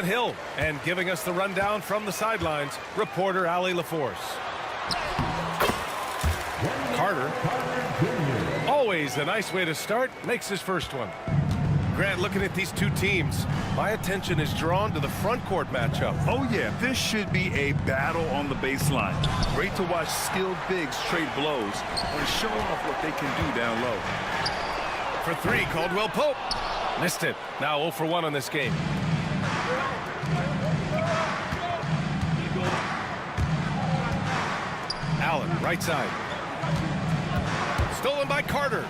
Hill, and giving us the rundown from the sidelines, reporter Allie LaForce. Carter, always a nice way to start, makes his first one. Grant, looking at these two teams, my attention is drawn to the front court matchup. Oh yeah, this should be a battle on the baseline. Great to watch skilled bigs trade blows or showing off what they can do down low. For three, Caldwell Pope. Missed it. Now 0 for 1 on this game. Allen, right side. Stolen by Carter.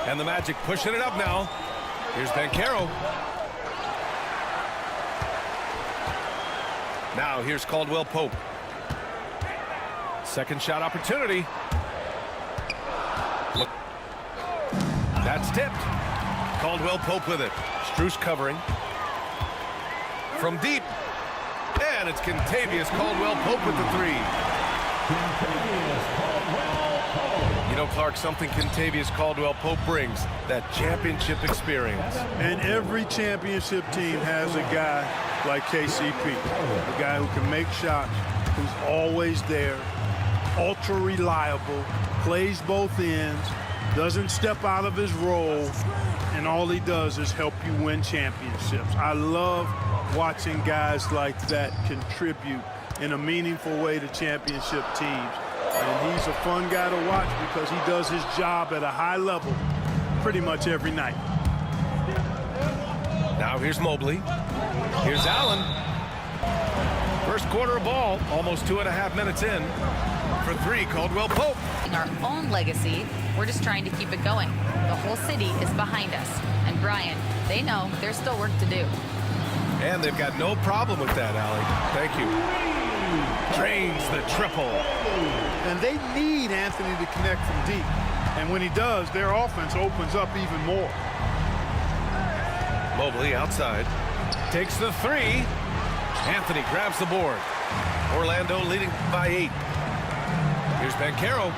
And the Magic pushing it up now. Here's Banchero. Now here's Caldwell Pope. Second shot opportunity. Look. That's tipped. Caldwell Pope with it. Strus covering. From deep. And it's Kentavious Caldwell Pope with the three. You know, Clark, something Kentavious Caldwell Pope brings, that championship experience. And every championship team has a guy like KCP, a guy who can make shots, who's always there, ultra reliable, plays both ends, doesn't step out of his role, and all he does is help you win championships. I love watching guys like that contribute in a meaningful way to championship teams. And he's a fun guy to watch because he does his job at a high level pretty much every night. Now here's Mobley. Here's Allen. First quarter of ball, almost 2.5 minutes in. For three, Caldwell Pope. In our own legacy, we're just trying to keep it going. The whole city is behind us. And Brian, they know there's still work to do. And they've got no problem with that, Allie. Thank you. Drains the triple. And they need Anthony to connect from deep. And when he does, their offense opens up even more. Mobley outside. Takes the three. Anthony grabs the board. Orlando leading by 8. Here's Banchero.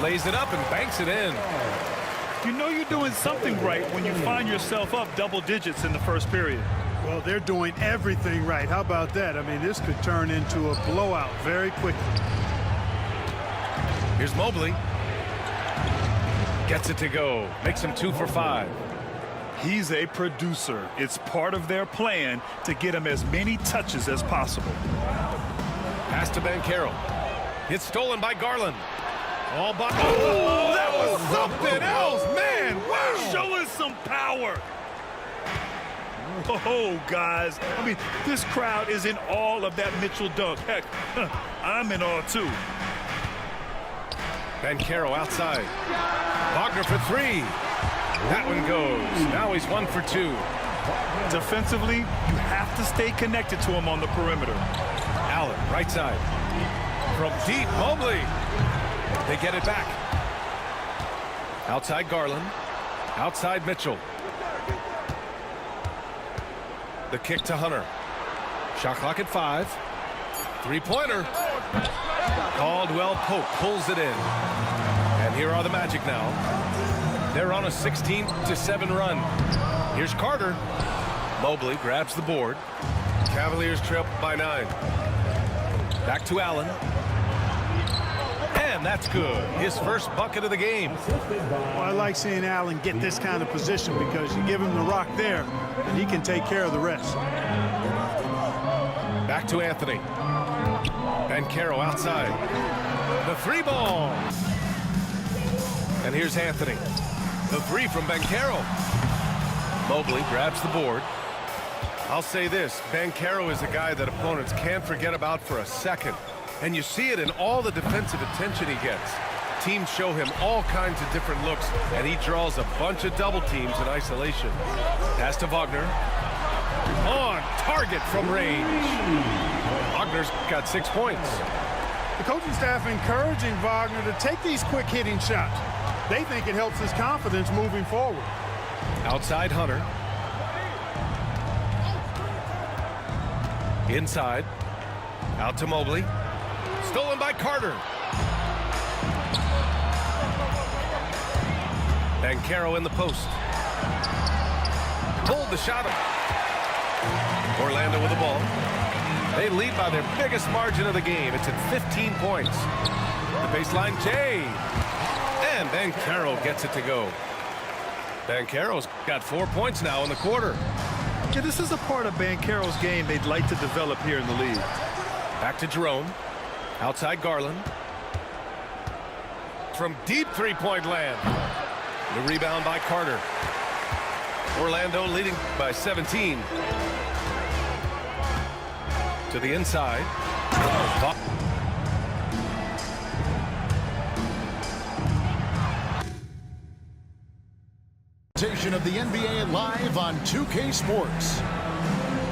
Lays it up and banks it in. You know you're doing something right when you find yourself up double digits in the first period. Well, they're doing everything right. How about that? I mean, this could turn into a blowout very quickly. Here's Mobley. Gets it to go. Makes him 2 for 5. He's a producer. It's part of their plan to get him as many touches as possible. Pass to Banchero. It's stolen by Garland. All by... Oh, that was something else, man! Wow! Show us some power. Whoa, guys. I mean, this crowd is in awe of that Mitchell dunk. Heck, I'm in awe, too. Banchero outside. Wagner for three. That one goes. Now he's 1 for 2. Defensively, you have to stay connected to him on the perimeter. Allen, right side. From deep, Mobley. They get it back. Outside Garland. Outside Mitchell. The kick to Hunter. Shot clock at 5. Three-pointer. Caldwell Pope pulls it in. And here are the Magic now. They're on a 16-7 run. Here's Carter. Mobley grabs the board. Cavaliers trail by 9. Back to Allen. And that's good. His first bucket of the game. Well, I like seeing Allen get this kind of position because you give him the rock there, and he can take care of the rest. Back to Anthony. Banchero outside. The three ball. And here's Anthony. The three from Banchero. Mobley grabs the board. I'll say this, Banchero is a guy that opponents can't forget about for a second. And you see it in all the defensive attention he gets. Teams show him all kinds of different looks, and he draws a bunch of double teams in isolation. Pass to Wagner. On target from range. Wagner's got 6 points. The coaching staff encouraging Wagner to take these quick hitting shots. They think it helps his confidence moving forward. Outside Hunter. Inside. Out to Mobley. Stolen by Carter. Banchero in the post. Pulled the shot. Orlando with the ball. They lead by their biggest margin of the game. It's at 15 points. The baseline, Jay. And Banchero gets it to go. Banchero's got 4 points now in the quarter. Yeah, this is a part of Banchero's game they'd like to develop here in the league. Back to Jerome. Outside Garland. From deep three-point land. The rebound by Carter. Orlando leading by 17. To the inside. Of the NBA live on 2K Sports.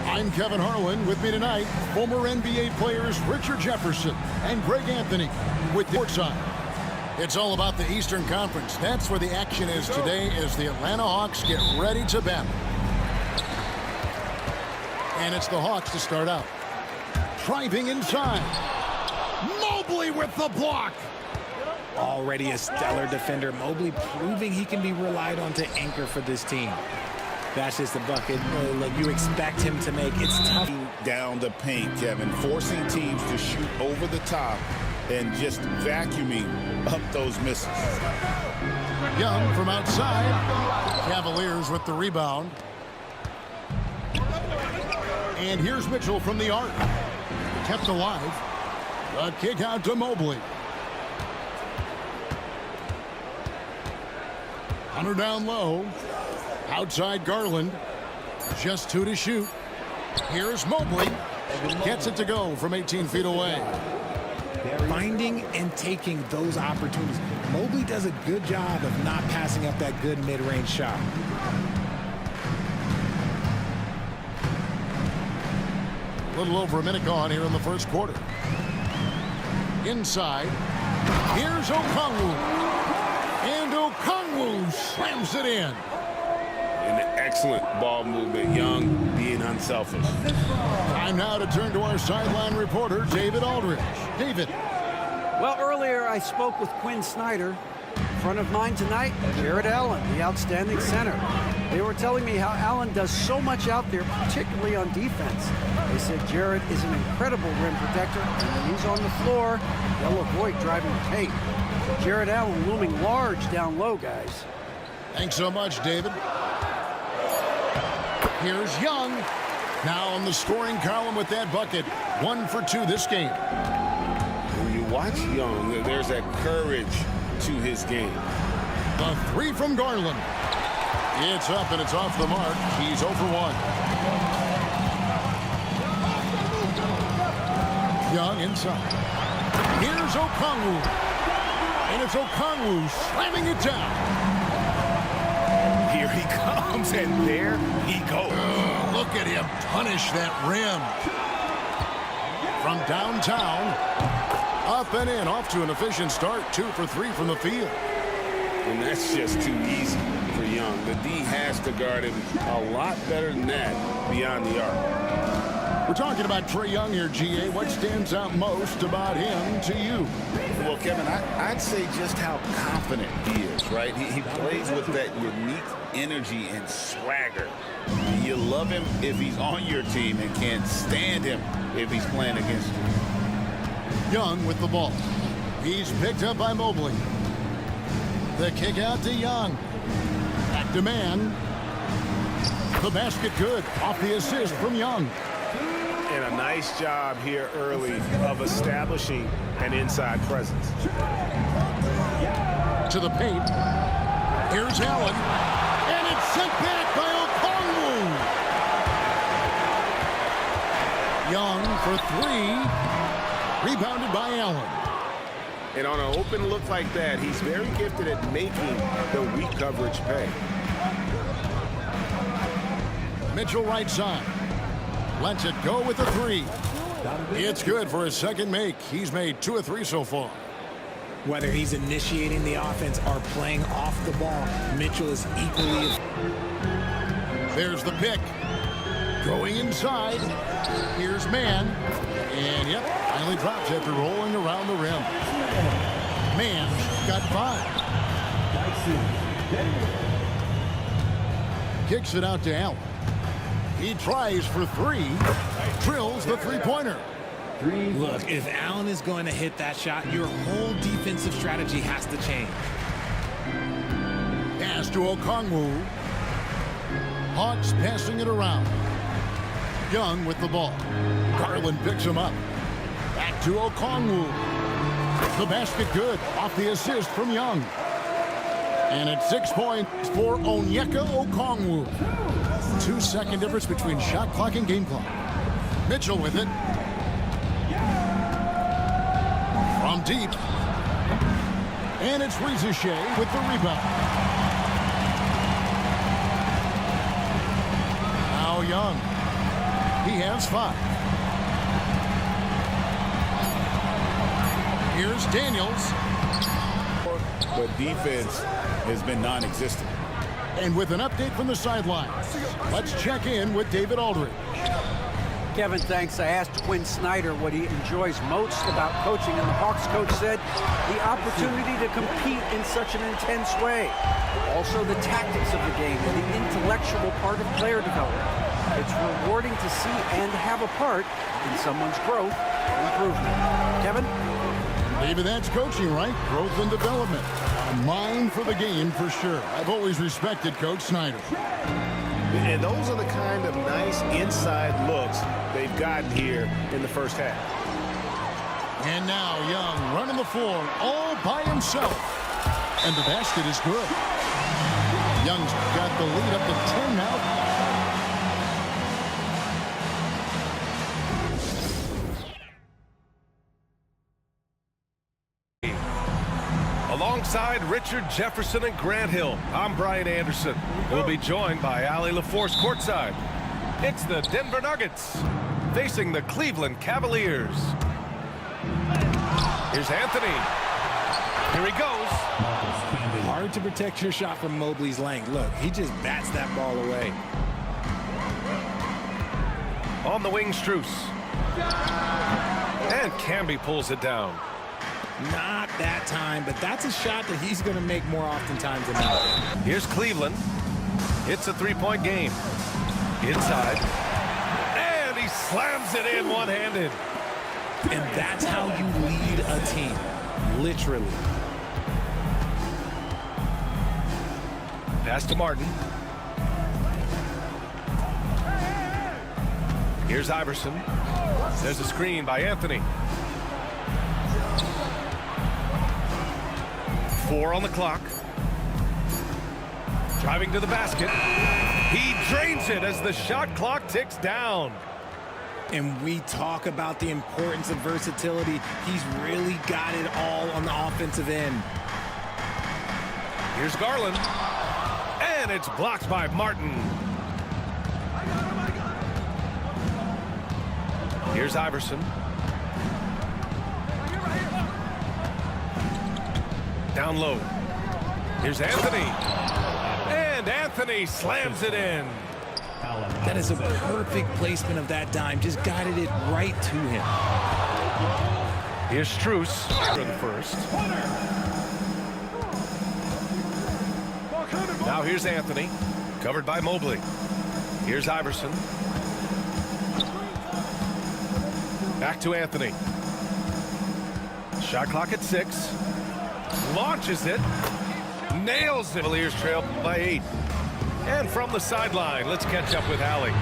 I'm Kevin Harlan. With me tonight, former NBA players Richard Jefferson and Greg Anthony with the courtside. It's all about the Eastern Conference. That's where the action is today as the Atlanta Hawks get ready to battle. And it's the Hawks to start out. Driving inside. Mobley with the block. Already a stellar defender, Mobley proving he can be relied on to anchor for this team. That's just the bucket like you expect him to make. It's tough. Down the paint, Kevin, forcing teams to shoot over the top and just vacuuming up those misses. Young from outside. Cavaliers with the rebound. And here's Mitchell from the arc. Kept alive. A kick out to Mobley. Hunter down low. Outside Garland. Just 2 to shoot. Here's Mobley. Gets it to go from 18 feet away. Finding and taking those opportunities. Mobley does a good job of not passing up that good mid-range shot. A little over a minute gone here in the first quarter. Inside. Here's Okongwu. And Okongwu slams it in. An excellent ball movement. Young being unselfish. Time now to turn to our sideline reporter, David Aldridge. David. Well, earlier I spoke with Quinn Snyder. In front of mine tonight, Jared Allen, the outstanding center. They were telling me how Allen does so much out there, particularly on defense. They said Jared is an incredible rim protector, and when he's on the floor, they'll avoid driving the paint. Jared Allen looming large down low, guys. Thanks so much, David. Here's Young. Now on the scoring column with that bucket. 1 for 2 this game. When you watch Young, there's that courage to his game. The 3 from Garland. It's up and it's off the mark. He's 0 for 1. Young inside. Here's Okongwu. And it's Okongwu slamming it down. Here he comes, and there he goes. Look at him punish that rim. From downtown, up and in, off to an efficient start. 2 for 3 from the field. And that's just too easy for Young. The D has to guard him a lot better than that beyond the arc. We're talking about Trae Young here, GA. What stands out most about him to you? Well, Kevin, I'd say just how confident he is, right? He plays with that unique energy and swagger. You love him if he's on your team and can't stand him if he's playing against you. Young with the ball. He's picked up by Mobley. The kick out to Young. Back to man. The basket good. Off the assist from Young. And a nice job here early of establishing an inside presence. To the paint. Here's Allen. And it's sent back by Okongwu. Young for 3. Rebounded by Allen. And on an open look like that, he's very gifted at making the weak coverage pay. Mitchell right side. Lets it go with the 3. It's good for his second make. He's made 2 of 3 so far. Whether he's initiating the offense or playing off the ball, Mitchell is equally. There's the pick. Going inside. Here's man. And, yep, finally drops after rolling around the rim. Man's got 5. Kicks it out to Allen. He tries for three, drills the three-pointer. Look, if Allen is going to hit that shot, your whole defensive strategy has to change. Pass to Okongwu. Hawks passing it around. Young with the ball. Garland picks him up. Back to Okongwu. The basket good off the assist from Young. And it's 6 points for Onyeka Okongwu. 2-second difference between shot clock and game clock. Mitchell with it. From deep. And it's Rizachet with the rebound. Now Young. He has 5. Here's Daniels. But defense has been non-existent. And with an update from the sidelines, let's check in with David Aldridge. Kevin, thanks. I asked Quinn Snyder what he enjoys most about coaching, and the Hawks coach said the opportunity to compete in such an intense way. Also the tactics of the game and the intellectual part of player development. It's rewarding to see and have a part in someone's growth and improvement. Kevin? David, that's coaching, right? Growth and development. A mind for the game for sure. I've always respected Coach Snyder. And those are the kind of nice inside looks they've gotten here in the first half. And now Young running the floor all by himself. And the basket is good. Young's got the lead up to 10 now. Alongside Richard Jefferson and Grant Hill, I'm Brian Anderson. We'll be joined by Allie LaForce courtside. It's the Denver Nuggets facing the Cleveland Cavaliers. Here's Anthony. Here he goes. Hard to protect your shot from Mobley's length. Look, he just bats that ball away. On the wing, Strus. And Camby pulls it down. Not that time, but that's a shot that he's going to make more oftentimes than not. Here's Cleveland. It's a three-point game. Inside. And he slams it in one-handed. And that's how you lead a team. Literally. Pass to Martin. Here's Iverson. There's a screen by Anthony. 4 on the clock. Driving to the basket. He drains it as the shot clock ticks down. And we talk about the importance of versatility. He's really got it all on the offensive end. Here's Garland. And it's blocked by Martin. Here's Iverson. Down low. Here's Anthony. And Anthony slams it in. That is a perfect placement of that dime. Just guided it right to him. Here's Strus for the first. Now here's Anthony. Covered by Mobley. Here's Iverson. Back to Anthony. Shot clock at 6. Launches it. Nails it. Cavaliers trail by 8. And from the sideline, let's catch up with Allie.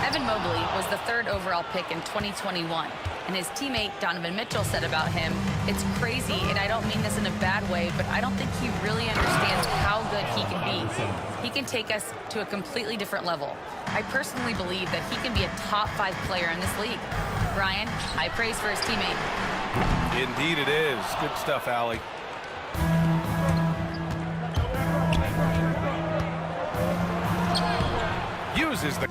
Evan Mobley was the 3rd overall pick in 2021. And his teammate Donovan Mitchell said about him, "It's crazy, and I don't mean this in a bad way, but I don't think he really understands how good he can be. He can take us to a completely different level. I personally believe that he can be a top 5 player in this league." Brian, high praise for his teammate. Indeed it is. Good stuff, Allie. Uses the